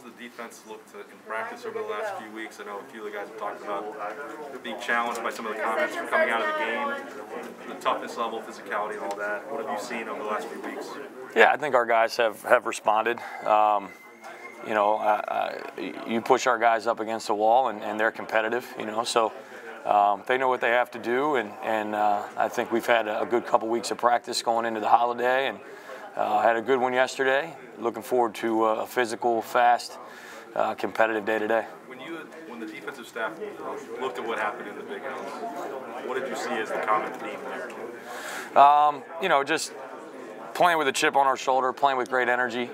the defense looked in practice over the last few weeks? I know a few of the guys have talked about being challenged by some of the comments coming out of the game, the toughness level, physicality, and all that. What have you seen over the last few weeks? Yeah, I think our guys have responded. You know, you push our guys up against the wall, and they're competitive. You know, so they know what they have to do, and I think we've had a good couple weeks of practice going into the holiday, and had a good one yesterday. Looking forward to a physical, fast, competitive day today. When the defensive staff looked at what happened in the Big House, what did you see as the common theme there? You know, just playing with a chip on our shoulder, playing with great energy.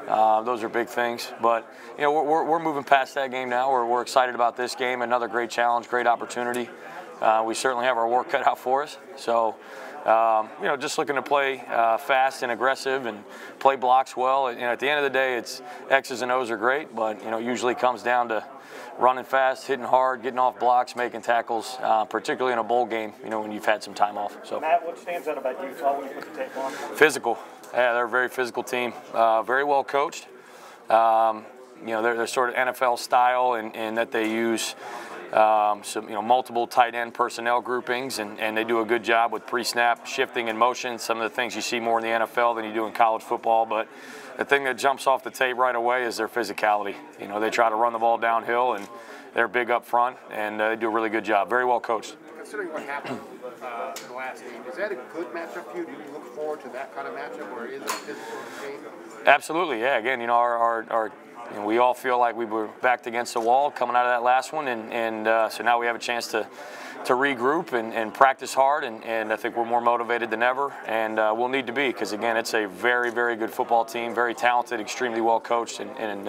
Those are big things. But, you know, we're moving past that game now. We're excited about this game. Another great challenge, great opportunity. We certainly have our work cut out for us. So, you know, just looking to play fast and aggressive and play blocks well. You know, at the end of the day, it's X's and O's are great, but, you know, usually comes down to running fast, hitting hard, getting off blocks, making tackles, particularly in a bowl game, you know, when you've had some time off. So, Matt, what stands out about Utah when you put the tape on? Physical. Yeah, they're a very physical team, very well coached. You know, they're sort of NFL style in that they use some, you know, multiple tight end personnel groupings, and they do a good job with pre-snap shifting and motion, some of the things you see more in the NFL than you do in college football. But the thing that jumps off the tape right away is their physicality. You know, they try to run the ball downhill, and they're big up front, and they do a really good job. Very well coached. Considering what happened in the last game, is that a good matchup for you? Do you look forward to that kind of matchup, or is it a physical game? Absolutely, yeah. Again, you know, you know, we all feel like we were backed against the wall coming out of that last one, and so now we have a chance to regroup and practice hard, and I think we're more motivated than ever, and we'll need to be, because again, it's a very, very good football team, very talented, extremely well coached, and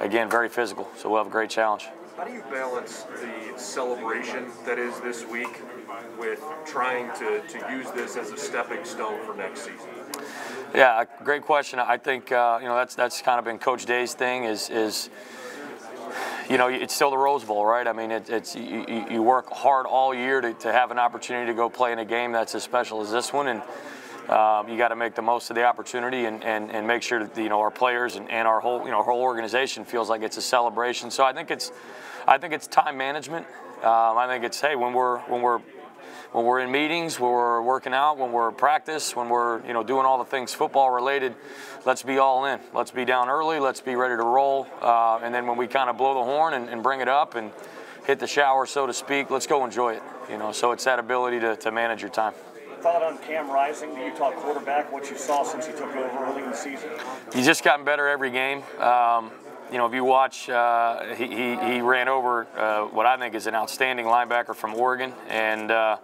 again, very physical. So we'll have a great challenge. How do you balance the celebration that is this week with trying to use this as a stepping stone for next season? Yeah, great question. I think you know, that's kind of been Coach Day's thing. Is you know, it's still the Rose Bowl, right? I mean, it's you work hard all year to have an opportunity to go play in a game that's as special as this one, and you got to make the most of the opportunity and make sure that, you know, our players and our whole, you know, whole organization feels like it's a celebration. So I think it's time management. I think it's, hey, when we're in meetings, when we're working out, when we're in practice, when we're, you know, doing all the things football related, let's be all in. Let's be down early. Let's be ready to roll. And then when we kind of blow the horn and bring it up and hit the shower, so to speak, let's go enjoy it. You know, so it's that ability to manage your time. Thought on Cam Rising, the Utah quarterback, what you saw since he took over early in the season? He's just gotten better every game. You know, if you watch, he ran over what I think is an outstanding linebacker from Oregon, and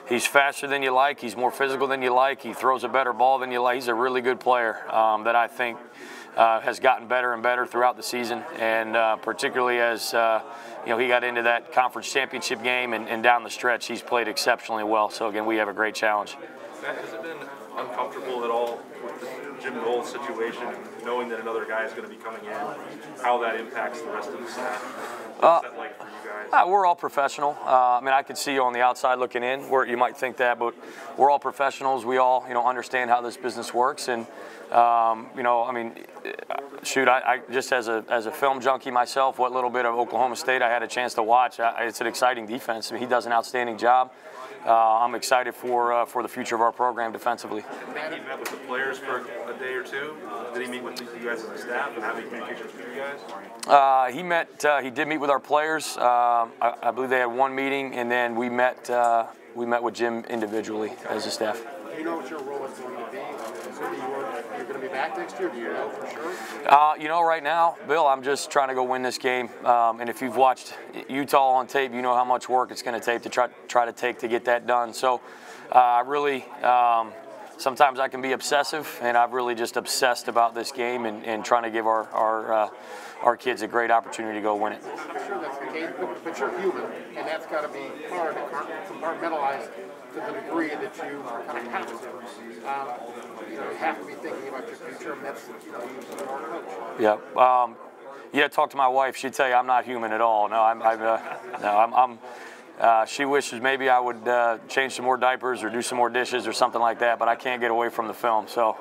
he's faster than you like. He's more physical than you like. He throws a better ball than you like. He's a really good player that I think has gotten better and better throughout the season, and particularly as you know, he got into that conference championship game and down the stretch, he's played exceptionally well. So again, we have a great challenge. Matt, has it been uncomfortable at all with the Jim Gold situation, knowing that another guy is going to be coming in, how that impacts the rest of the staff? What's that like for you guys? We're all professional. I mean, I could see you on the outside looking in, where you might think that, but we're all professionals. We all, you know, understand how this business works, and you know, I mean, shoot, I just as a film junkie myself, what little bit of Oklahoma State I had a chance to watch, it's an exciting defense. I mean, he does an outstanding job. I'm excited for the future of our program defensively. Did he met with the players for a day or two? Did he meet with you guys as a staff and have any communications with you guys? He did meet with our players. I believe they had one meeting, and then we met with Jim individually as a staff. Do you know what your role is going to be? Assuming you're going to be back next year, do you know for sure? You know, right now, Bill, I'm just trying to go win this game. And if you've watched Utah on tape, you know how much work it's going to take to try to get that done. So I really, sometimes I can be obsessive, and I've really just obsessed about this game and trying to give our kids a great opportunity to go win it. I'm sure that's the case, but you're human, and that's got to be hard to compartmentalize to the degree that you kind of have to. You know, you have to be thinking about your future, and that's, you know, you're a coach. Yeah. Yeah, talk to my wife. She'd tell you I'm not human at all. No, She wishes maybe I would change some more diapers or do some more dishes or something like that, but I can't get away from the film. So,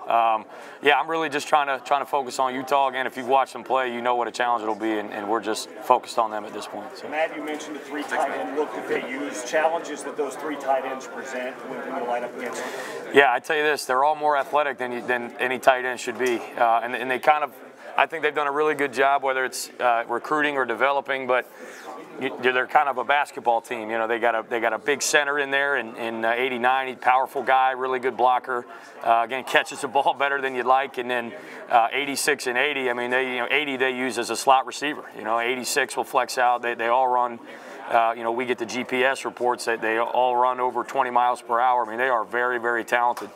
yeah, I'm really just trying to focus on Utah. Again, if you've watched them play, you know what a challenge it'll be, and we're just focused on them at this point. So. Matt, you mentioned the 3 tight end look that they use. Challenges that those 3 tight ends present when you line up against them. Yeah, I tell you this, they're all more athletic than any tight end should be, and they kind of, I think they've done a really good job, whether it's recruiting or developing, but they're kind of a basketball team. You know, they got a big center in there in 89. He's a powerful guy, really good blocker. Again, catches the ball better than you'd like. And then 86 and 80. I mean, 80 they use as a slot receiver. 86 will flex out. They all run. We get the GPS reports that they all run over 20 miles per hour. I mean, they are very, very talented.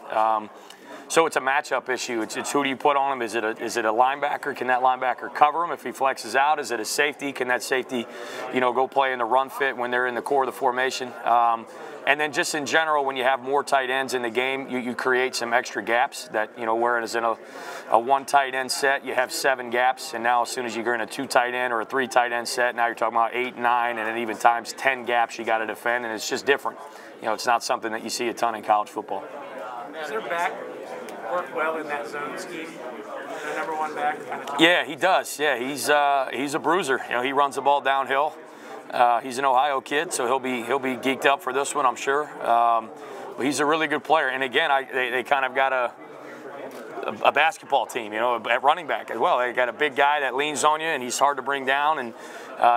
So it's a matchup issue. It's who do you put on him? Is it a linebacker? Can that linebacker cover him if he flexes out? Is it a safety? Can that safety, go play in the run fit when they're in the core of the formation? And then just in general, when you have more tight ends in the game, you create some extra gaps that, whereas in a 1 tight end set, you have 7 gaps. And now as soon as you're in a 2 tight end or a 3 tight end set, now you're talking about 8, 9, and then even times 10 gaps you got to defend. And it's just different. It's not something that you see a ton in college football. Is their back work well in that zone scheme? The number 1 back? Yeah, he does. Yeah, he's a bruiser. He runs the ball downhill. He's an Ohio kid, so he'll be geeked up for this one, I'm sure. But he's a really good player. And again, they kind of got a basketball team, at running back as well. They got a big guy that leans on you, and he's hard to bring down. And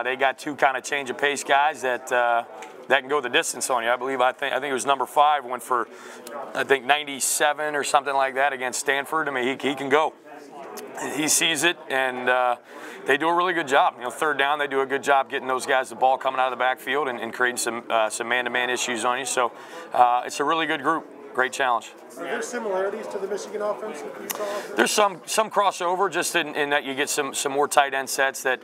they got 2 kind of change of pace guys that can go the distance on you. I think it was number 5 went for 97 or something like that against Stanford. I mean, he can go. He sees it, and they do a really good job. 3rd down, they do a good job getting those guys the ball coming out of the backfield and creating some man-to-man issues on you. So it's a really good group. Great challenge. Are there similarities to the Michigan offense that you saw? There's some crossover just in that you get some more tight end sets that,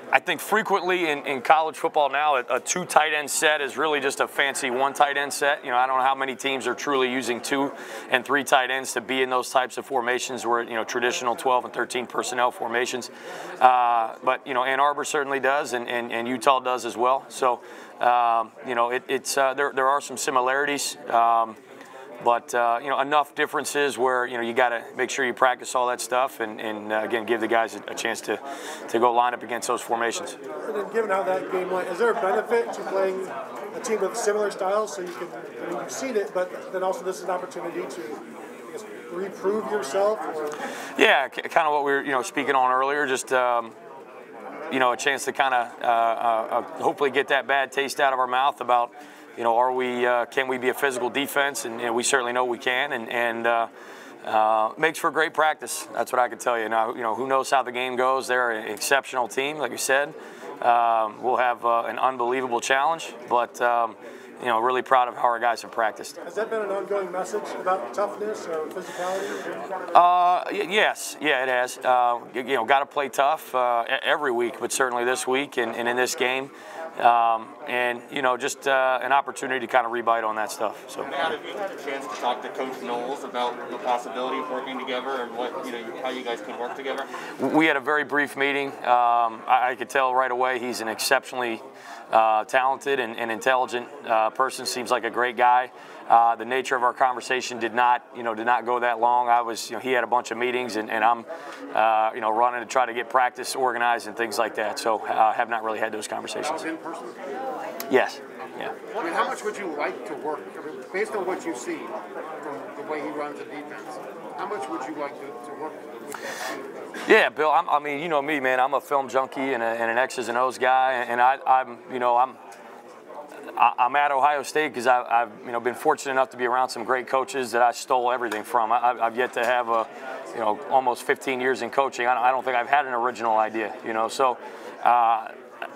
I think frequently in college football now, a 2 tight end set is really just a fancy 1 tight end set. I don't know how many teams are truly using 2 and 3 tight ends to be in those types of formations where, traditional 12 and 13 personnel formations. But, Ann Arbor certainly does, and Utah does as well. So, there are some similarities. But, enough differences where, you got to make sure you practice all that stuff and again, give the guys a chance to go line up against those formations. And then given how that game went, is there a benefit to playing a team with similar styles so you can, you've seen it, but then also this is an opportunity to, I guess, reprove yourself? Or? Yeah, kind of what we were, speaking on earlier, just, a chance to kind of hopefully get that bad taste out of our mouth about, can we be a physical defense? And we certainly know we can, and makes for great practice. That's what I can tell you. Now, who knows how the game goes? They're an exceptional team, like you said. We'll have an unbelievable challenge, but really proud of how our guys have practiced. Has that been an ongoing message about toughness or physicality? Yes, yeah, it has. Got to play tough every week, but certainly this week and in this game. And just an opportunity to kind of rebite on that stuff. So. Matt, have you had a chance to talk to Coach Knowles about the possibility of working together and how you guys can work together? We had a very brief meeting. I could tell right away he's an exceptionally talented and intelligent person. Seems like a great guy. The nature of our conversation did not go that long. He had a bunch of meetings, and I'm, running to try to get practice organized and things like that. So have not really had those conversations. In person? Yes. Yeah. I mean, how much would you like to work? I mean, based on what you see from the way he runs the defense, how much would you like to work with that team? Yeah, Bill. I mean, you know me, man. I'm a film junkie and an X's and O's guy, and I'm at Ohio State because I've been fortunate enough to be around some great coaches that I stole everything from. I've yet to have almost 15 years in coaching. I don't think I've had an original idea. So.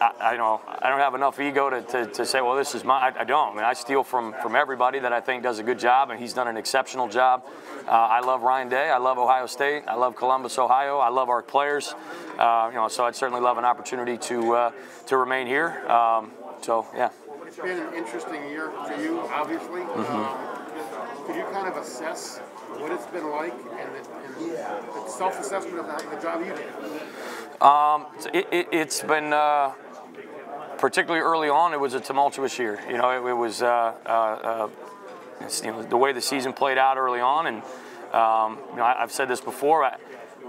I don't have enough ego to say, well, this is mine. I don't. I mean, I steal from everybody that I think does a good job, and he's done an exceptional job. I love Ryan Day. I love Ohio State. I love Columbus, Ohio. I love our players. So I'd certainly love an opportunity to remain here. So, yeah. It's been an interesting year for you, obviously. Mm-hmm. Could you kind of assess what it's been like and the self-assessment of the job you did? It's been particularly early on, it was a tumultuous year. You know, it was the way the season played out early on, and I've said this before.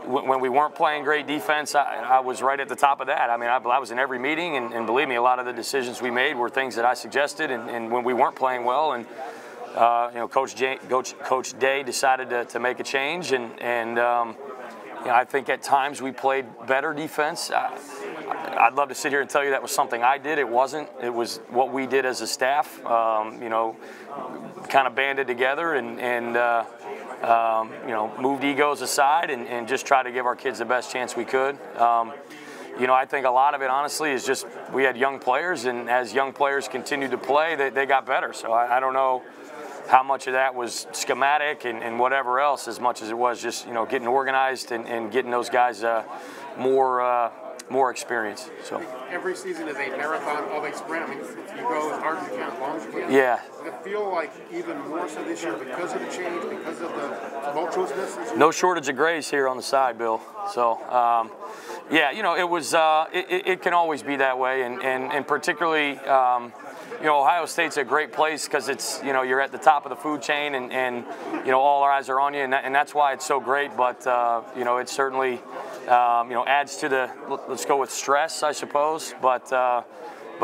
When we weren't playing great defense, I was right at the top of that. I mean, I was in every meeting, and believe me, a lot of the decisions we made were things that I suggested. And when we weren't playing well, and Coach Day decided to make a change, and I think at times we played better defense. I'd love to sit here and tell you that was something I did. It wasn't. It was what we did as a staff. Kind of banded together and moved egos aside and just try to give our kids the best chance we could. I think a lot of it, honestly, is just we had young players, and as young players continued to play, they got better. So I don't know how much of that was schematic and whatever else, as much as it was just getting organized and getting those guys more experience. So every season is a marathon of a sprint. I mean, you go as hard as you can, as long as you can. Yeah. Does it feel like even more so this year because of the change, because of the tumultuousness? No shortage of grays here on the side, Bill. So, it was. It can always be that way, and particularly, Ohio State's a great place because it's you're at the top of the food chain, and all our eyes are on you, and that's why it's so great. But it certainly adds to the, let's go with stress, I suppose. But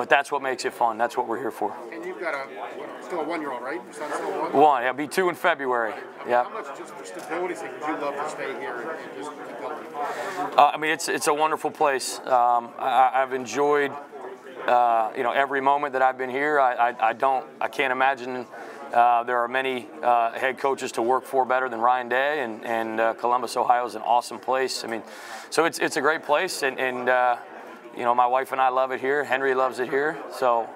that's what makes it fun. That's what we're here for. And you've got still a 1-year-old, right? Your son's still 1? One, yeah, be 2 in February. Yeah. How much, just for stability's sake, would you love to stay here and just keep going? It's a wonderful place. I've enjoyed every moment that I've been here. I can't imagine there are many head coaches to work for better than Ryan Day, and Columbus, Ohio is an awesome place. I mean, so it's a great place, and my wife and I love it here. Henry loves it here. So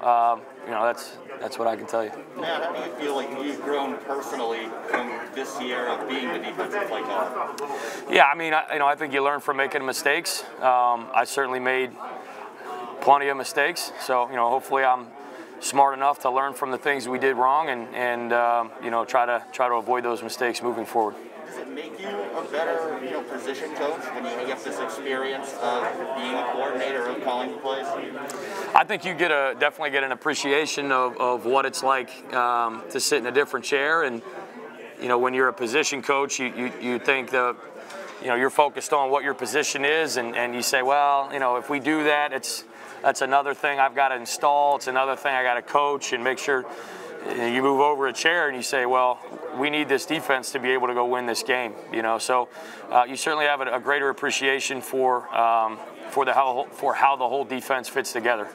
that's what I can tell you. Matt, how do you feel like you've grown personally from this year of being the defensive play caller? Yeah, I mean, I think you learn from making mistakes. I certainly made plenty of mistakes, so hopefully I'm smart enough to learn from the things we did wrong and try to avoid those mistakes moving forward. Does it make you a better position coach when you get this experience of being a coordinator of calling the plays? I think you definitely get an appreciation of what it's like to sit in a different chair, and when you're a position coach, you think that you're focused on what your position is, and you say, well, if we do that, that's another thing I've got to install. It's another thing I got to coach and make sure. You move over a chair and you say, well, we need this defense to be able to go win this game. So you certainly have a greater appreciation for how the whole defense fits together.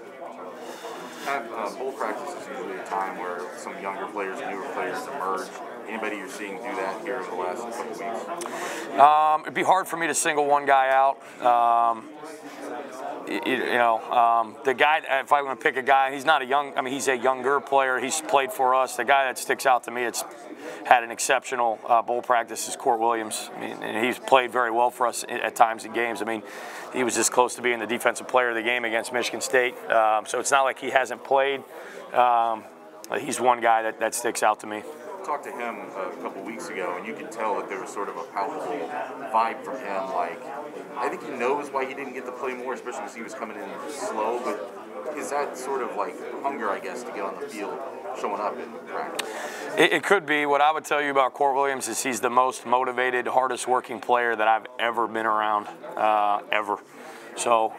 Bowl practice is usually a time where some younger players, newer players emerge. Anybody you're seeing do that here over the last couple weeks? It'd be hard for me to single one guy out. The guy, if I want to pick a guy, he's not he's a younger player. He's played for us. The guy that sticks out to me, it's had an exceptional bowl practice, is Court Williams. And he's played very well for us at times in games. He was this close to being the defensive player of the game against Michigan State. So it's not like he hasn't played. He's one guy that sticks out to me. Talked to him a couple weeks ago, and you could tell that there was sort of a palpable vibe from him. Like, I think he knows why he didn't get to play more, especially because he was coming in slow. But is that sort of like hunger, I guess, to get on the field, showing up in practice? It could be. What I would tell you about Court Williams is he's the most motivated, hardest working player that I've ever been around, ever. So.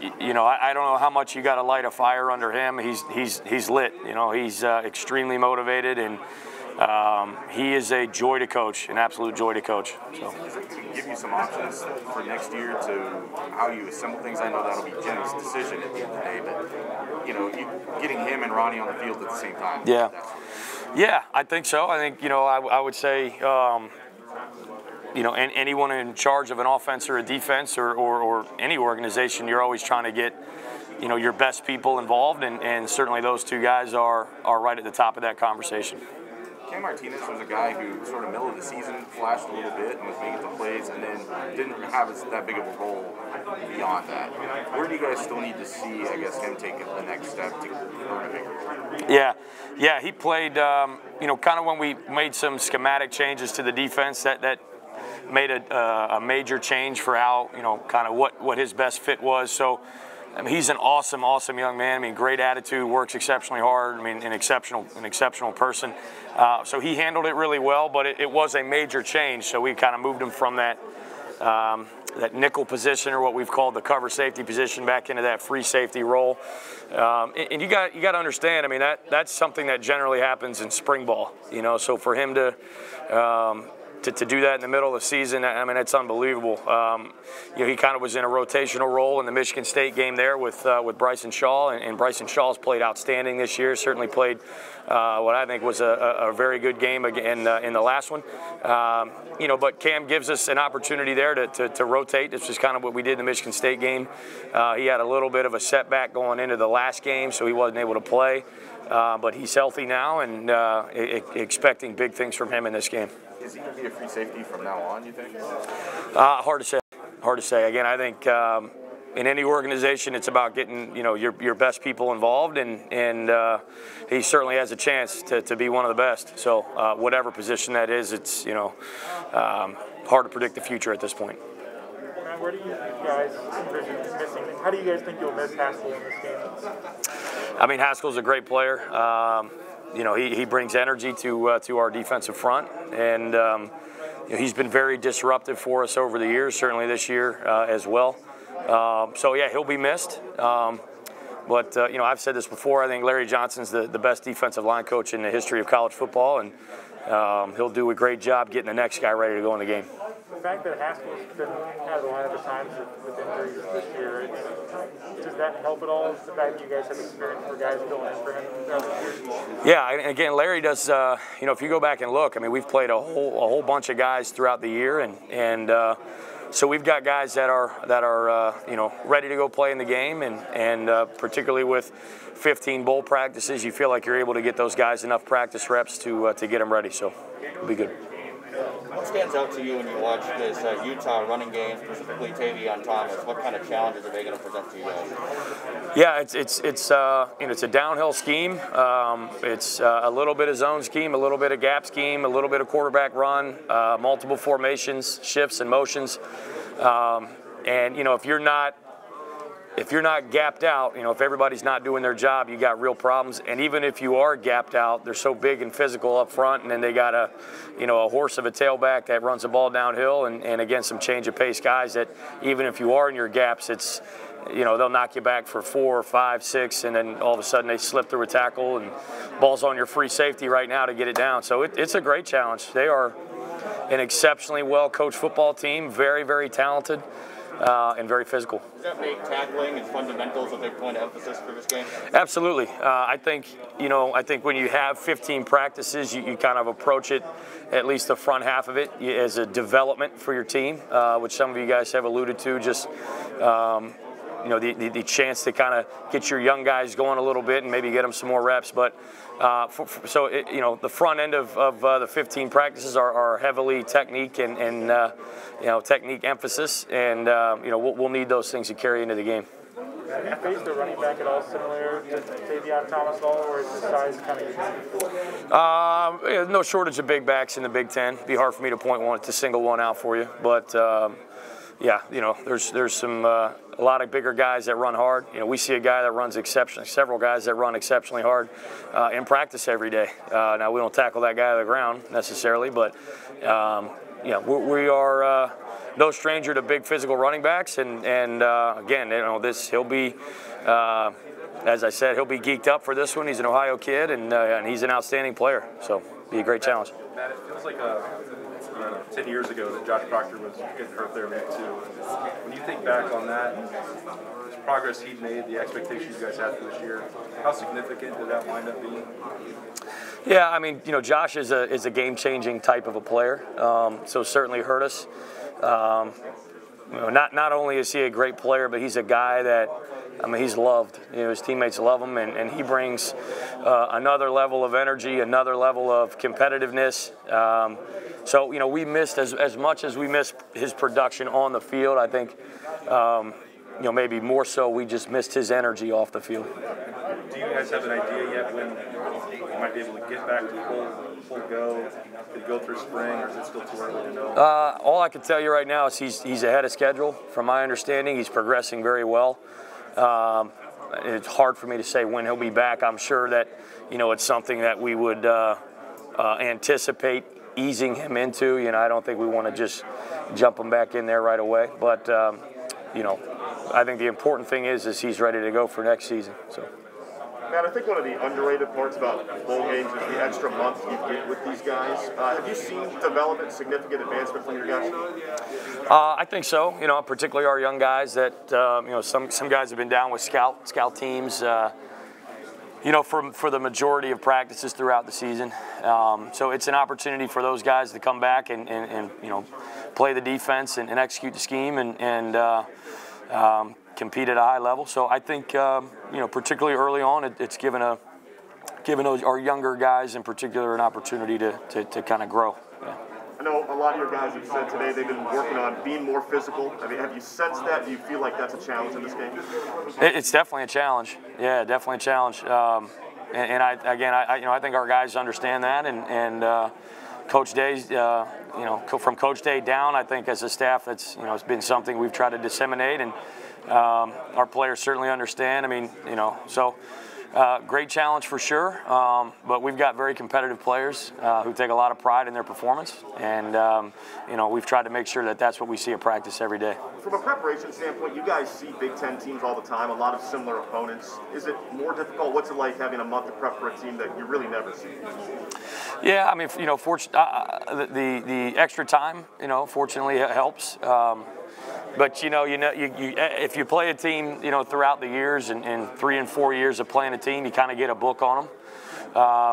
I don't know how much you got to light a fire under him. He's lit. He's extremely motivated, and he is a joy to coach, an absolute joy to coach. So. Does it give you some options for next year to how you assemble things? I know that'll be Jim's decision at the end of the day, but you getting him and Ronnie on the field at the same time. Yeah, I think so. I think I would say. Anyone in charge of an offense or a defense or any organization, you're always trying to get, your best people involved, and certainly those two guys are right at the top of that conversation. Cam Martinez was a guy who sort of middle of the season flashed a little bit and was making some plays, and then didn't have that big of a role beyond that. Where do you guys still need to see, I guess, him take the next step to earn a bigger role? Yeah, he played, kind of when we made some schematic changes to the defense that made a major change for how, kind of what his best fit was. So I mean, he's an awesome, awesome young man. I mean, great attitude, works exceptionally hard. I mean, an exceptional person. So he handled it really well, but it was a major change. So we kind of moved him from that that nickel position, or what we've called the cover safety position, back into that free safety role. And you got to understand. I mean, that's something that generally happens in spring ball. You know, so for him to do that in the middle of the season, I mean, it's unbelievable. You know, he kind of was in a rotational role in the Michigan State game there with Bryson Shaw, and Bryson Shaw's played outstanding this year. Certainly played what I think was a very good game again in the last one. You know, but Cam gives us an opportunity there to rotate. This is kind of what we did in the Michigan State game. He had a little bit of a setback going into the last game, so he wasn't able to play. But he's healthy now, and expecting big things from him in this game. Is he going to be a free safety from now on, you think? Hard to say. Hard to say. Again, I think in any organization, it's about getting your best people involved, and he certainly has a chance to be one of the best. So whatever position that is, it's hard to predict the future at this point. Man, where do you guys envision missing? How do you guys think you'll miss Haskell in this game? I mean, Haskell's a great player. You know, he brings energy to our defensive front, and you know, he's been very disruptive for us over the years, certainly this year as well. So yeah, he'll be missed. But you know, I've said this before. I think Larry Johnson's the best defensive line coach in the history of college football, and he'll do a great job getting the next guy ready to go in the game. The fact that Haskell's been out of the lineup at times with injuries this year, does that help at all? The fact that you guys have experience for guys filling in for him throughout the years? Yeah, and again, Larry does. You know, if you go back and look, I mean, we've played a whole bunch of guys throughout the year, and so we've got guys that are you know, ready to go play in the game, and particularly with 15 bowl practices, you feel like you're able to get those guys enough practice reps to get them ready. So it'll be good. What stands out to you when you watch this Utah running game, specifically Tavion Thomas? What kind of challenges are they going to present to you guys? Yeah, it's you know, it's a downhill scheme. It's a little bit of zone scheme, a little bit of gap scheme, a little bit of quarterback run, multiple formations, shifts, and motions. And you know, if you're not gapped out, you know, if everybody's not doing their job, you got real problems. And even if you are gapped out, they're so big and physical up front, and then they got a horse of a tailback that runs the ball downhill, and again, some change of pace guys that even if you are in your gaps, it's, you know, they'll knock you back for 4, 5, 6, and then all of a sudden they slip through a tackle, and ball's on your free safety right now to get it down. So it's a great challenge. They are an exceptionally well-coached football team, very, very talented. And very physical. Does that make tackling and fundamentals a big point of emphasis for this game? Absolutely. I think when you have 15 practices, you kind of approach it, at least the front half of it, as a development for your team, which some of you guys have alluded to. Just you know, the chance to kind of get your young guys going a little bit and maybe get them some more reps, but. You know, the front end of the 15 practices are heavily technique and you know, technique emphasis, and you know, we'll need those things to carry into the game. Have you faced a running back at all similar to Tavion Thomas at all, or is the size kind of unique? No shortage of big backs in the Big Ten. It'd be hard for me to single one out for you, but yeah, you know, there's some a lot of bigger guys that run hard. You know, we see a guy that runs several guys that run exceptionally hard in practice every day. Now we don't tackle that guy to the ground necessarily, but yeah, we are no stranger to big physical running backs, and again, you know, he'll be. As I said, he'll be geeked up for this one. He's an Ohio kid, and he's an outstanding player. So, be a great challenge. Matt, it feels like 10 years ago that Josh Proctor was getting hurt there, maybe too. When you think back on that, the progress he'd made, the expectations you guys had for this year, how significant did that wind up being? Yeah, I mean, you know, Josh is a game-changing type of a player, so certainly hurt us. You know, not only is he a great player, but he's a guy that, I mean, he's loved. You know, his teammates love him, and he brings another level of energy, another level of competitiveness. So, you know, we missed as much as we missed his production on the field. I think, you know, maybe more so we just missed his energy off the field. Do you guys have an idea yet when you might be able to get back to full go? Did he go through spring, or is it still too early to know? All I can tell you right now is he's ahead of schedule. From my understanding, he's progressing very well. It's hard for me to say when he'll be back. I'm sure that, it's something that we would anticipate easing him into. I don't think we want to just jump him back in there right away. But, I think the important thing is he's ready to go for next season. So. Matt, I think one of the underrated parts about bowl games is the extra month you get with these guys. Have you seen development, significant advancement from your guys? I think so. Particularly our young guys that, some guys have been down with scout teams, for the majority of practices throughout the season. So it's an opportunity for those guys to come back and play the defense and execute the scheme and compete at a high level. So I think, particularly early on, it's given our younger guys in particular an opportunity to kind of grow. Yeah. I know a lot of your guys have said today they've been working on being more physical. I mean, have you sensed that? Do you feel like that's a challenge in this game? It's definitely a challenge. Yeah, definitely a challenge. I think our guys understand that, and Coach Day's, from Coach Day down, I think as a staff, it's it's been something we've tried to disseminate, and our players certainly understand. I mean, great challenge for sure, but we've got very competitive players who take a lot of pride in their performance, and we've tried to make sure that that's what we see at practice every day. From a preparation standpoint, you guys see Big Ten teams all the time, a lot of similar opponents. Is it more difficult? What's it like having a month to prep for a team that you really never see? Yeah, I mean, the extra time, fortunately it helps. But if you play a team, throughout the years and 3 and 4 years of playing a team, you kind of get a book on them.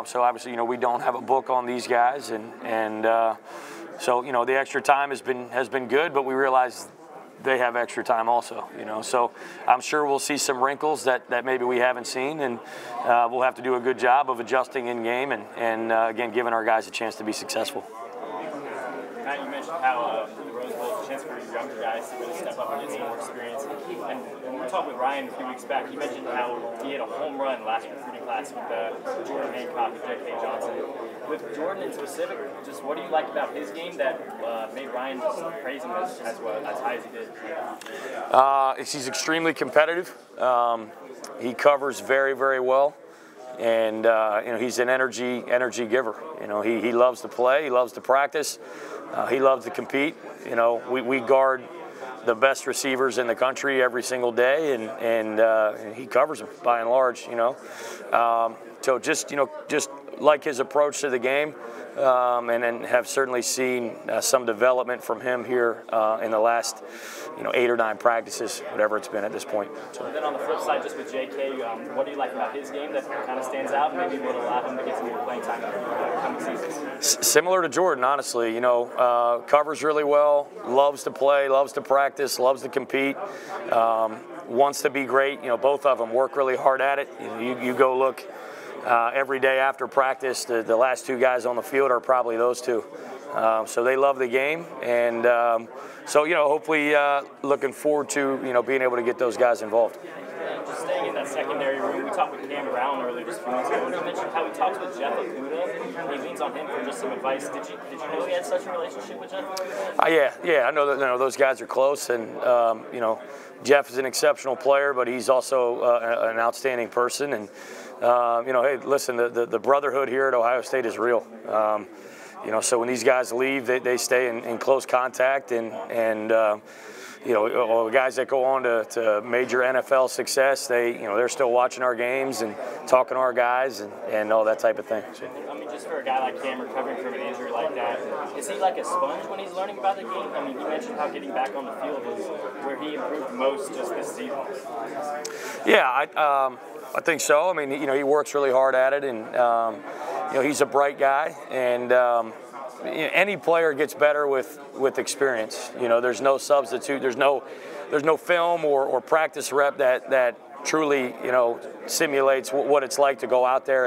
So obviously, we don't have a book on these guys, and so the extra time has been good, but we realize they have extra time also. So I'm sure we'll see some wrinkles that maybe we haven't seen, and we'll have to do a good job of adjusting in game and again giving our guys a chance to be successful. Matt, you mentioned how the Rose Bowl is a chance for your younger guys to really step up and get some more experience. And when we were talking with Ryan a few weeks back, he mentioned how he had a home run last recruiting class with Jordan Hancock and J.K. Johnson. With Jordan in specific, just what do you like about his game that made Ryan just praise him as high as he did? He's extremely competitive. He covers very, very well. And he's an energy giver. He loves to play. He loves to practice. He loves to compete. We guard the best receivers in the country every single day, and he covers them by and large. So just like his approach to the game, and then have certainly seen some development from him here in the last 8 or 9 practices, whatever it's been at this point. So. And then on the flip side, just with J.K., what do you like about his game that kind of stands out and maybe would allow him to get some more playing time in the coming seasons? Similar to Jordan, honestly. Covers really well, loves to play, loves to practice, loves to compete, wants to be great. Both of them work really hard at it. You go look every day after practice, the last 2 guys on the field are probably those 2. So they love the game, and so hopefully looking forward to being able to get those guys involved. Just staying in that secondary room, we talked with Cam Brown earlier just a few minutes ago, and he mentioned how he talks with Jeff Okuda, and he leans on him for just some advice. Did you know he had such a relationship with Jeff? Yeah, I know that those guys are close, and Jeff is an exceptional player, but he's also an outstanding person, and hey, listen, the brotherhood here at Ohio State is real. So when these guys leave, they stay in close contact, and all the guys that go on to major NFL success, they're still watching our games and talking to our guys and all that type of thing. So. I mean, just for a guy like Cam recovering from an injury like that, is he like a sponge when he's learning about the game? I mean, he mentioned how getting back on the field is where he improved most just this season. Yeah, I think so. I mean, he works really hard at it, and he's a bright guy, and any player gets better with experience. There's no substitute. There's no film or practice rep that truly simulates what it's like to go out there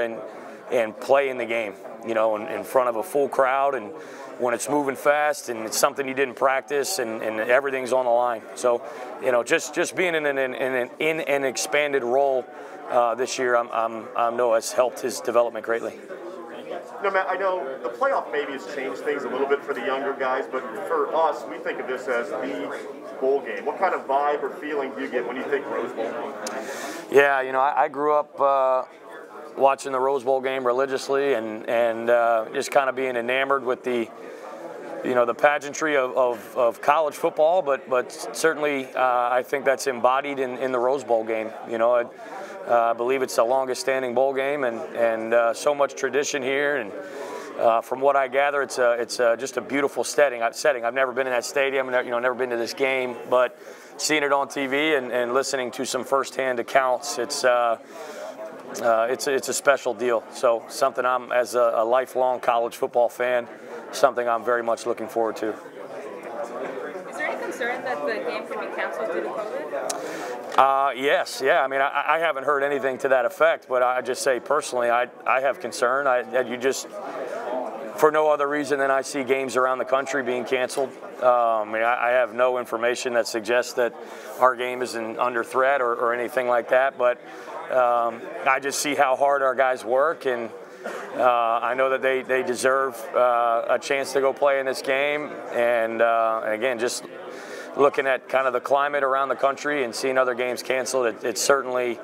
and play in the game. In front of a full crowd, and when it's moving fast and it's something you didn't practice, and everything's on the line. So just being in an expanded role this year, I know has helped his development greatly. Thank you. No, Matt, I know the playoff maybe has changed things a little bit for the younger guys, but for us, we think of this as the bowl game. What kind of vibe or feeling do you get when you think Rose Bowl? Yeah, you know, I grew up watching the Rose Bowl game religiously and just kind of being enamored with the, you know, the pageantry of college football, but certainly I think that's embodied in the Rose Bowl game. You know, I believe it's the longest standing bowl game and so much tradition here, and from what I gather, it's just a beautiful setting. I've never been in that stadium, you know, never been to this game, but seeing it on TV and listening to some firsthand accounts, it's a special deal. So something I'm, as a lifelong college football fan, something I'm very much looking forward to. Is there any concern that the game could be canceled due to COVID? Yes, yeah. I mean, I haven't heard anything to that effect, but I just say personally, I have concern. For no other reason than I see games around the country being canceled. I have no information that suggests that our game is under threat or anything like that, but I just see how hard our guys work, and I know that they deserve a chance to go play in this game, and again, just looking at kind of the climate around the country and seeing other games canceled, it's certainly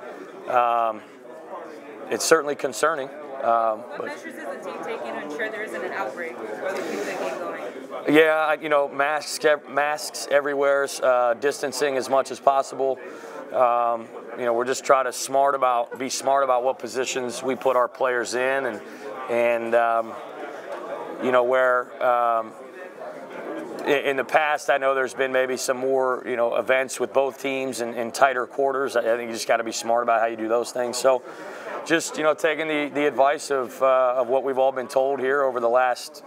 concerning. What measures is the team taking to ensure there isn't an outbreak or to keep the game going? Yeah, you know, masks everywhere, distancing as much as possible. You know, we're just trying to be smart about what positions we put our players in, and you know, where in the past I know there's been maybe some more, you know, events with both teams in tighter quarters. I think you just got to be smart about how you do those things. So just, you know, taking the advice of what we've all been told here over the last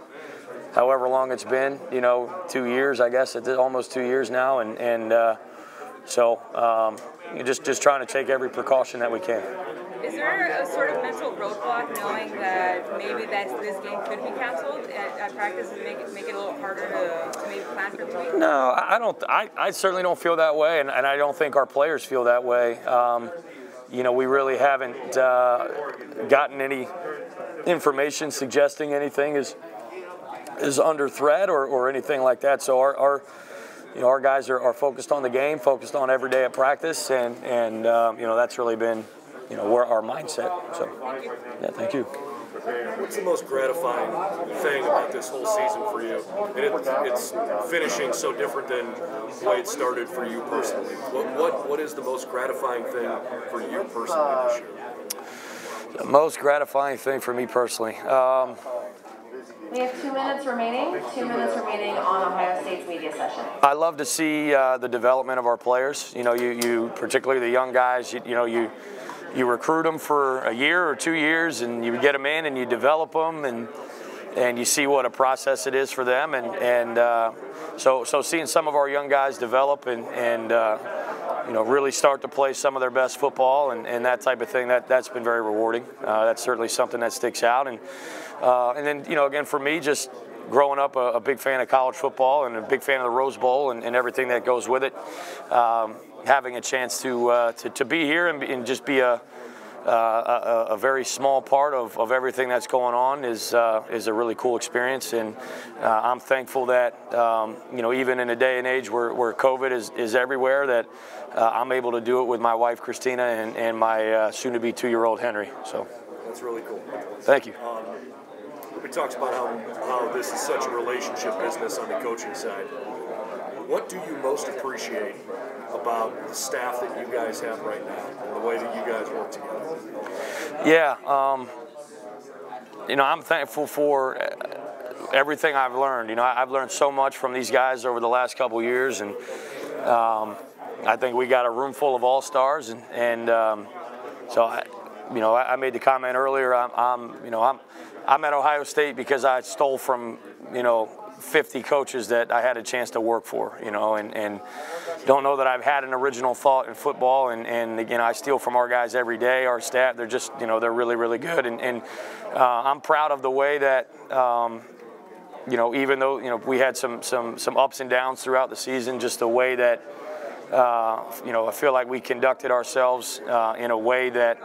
however long it's been, you know, 2 years, I guess, it's almost 2 years now, and so just trying to take every precaution that we can. Is there a sort of mental roadblock knowing that maybe this game could be canceled at practice and make it a little harder to maybe plan for the week? No, I don't. I certainly don't feel that way, and I don't think our players feel that way. You know, we really haven't gotten any information suggesting anything is under threat or anything like that. So our guys are focused on the game, focused on every day at practice, and you know, that's really been, you know, where our mindset. So yeah, thank you. What's the most gratifying thing about this whole season for you? And it's finishing so different than the way it started for you personally. What is the most gratifying thing for you personally this year? The most gratifying thing for me personally. We have 2 minutes remaining. 2 minutes remaining on Ohio State's media session. I love to see the development of our players. You know, you particularly the young guys. You recruit them for a year or 2 years, and you get them in and you develop them, and you see what a process it is for them, and so seeing some of our young guys develop and you know, really start to play some of their best football and that type of thing, that's been very rewarding. That's certainly something that sticks out, and then, you know, again, for me, just growing up a big fan of college football and a big fan of the Rose Bowl and everything that goes with it. Having a chance to be here and just be a very small part of everything that's going on is a really cool experience, and I'm thankful that you know, even in a day and age where COVID is everywhere, that I'm able to do it with my wife Christina and my soon-to-be 2-year-old Henry. So that's really cool. Thank you. We talked about how this is such a relationship business on the coaching side. What do you most appreciate about the staff that you guys have right now and the way that you guys work together? Yeah, you know, I'm thankful for everything I've learned. You know, I've learned so much from these guys over the last couple of years, and I think we got a room full of all-stars, and so I made the comment earlier. I'm at Ohio State because I stole from, you know, 50 coaches that I had a chance to work for, you know, and don't know that I've had an original thought in football, and again, I steal from our guys every day. Our staff, they're just, you know, they're really, really good, and I'm proud of the way that, you know, even though, you know, we had some ups and downs throughout the season, just the way that, you know, I feel like we conducted ourselves in a way that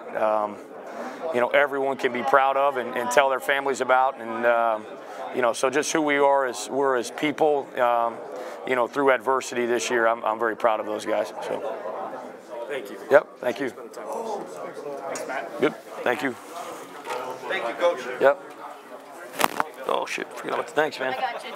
you know, everyone can be proud of and tell their families about. And you know, so just who we are as we're as people, you know, through adversity this year, I'm very proud of those guys. So. Thank you. Yep. Thank you. Thanks, Matt. Good. Thank you. Thank you, Coach. Yep. Oh shit! Forget about the thanks, man. I got you.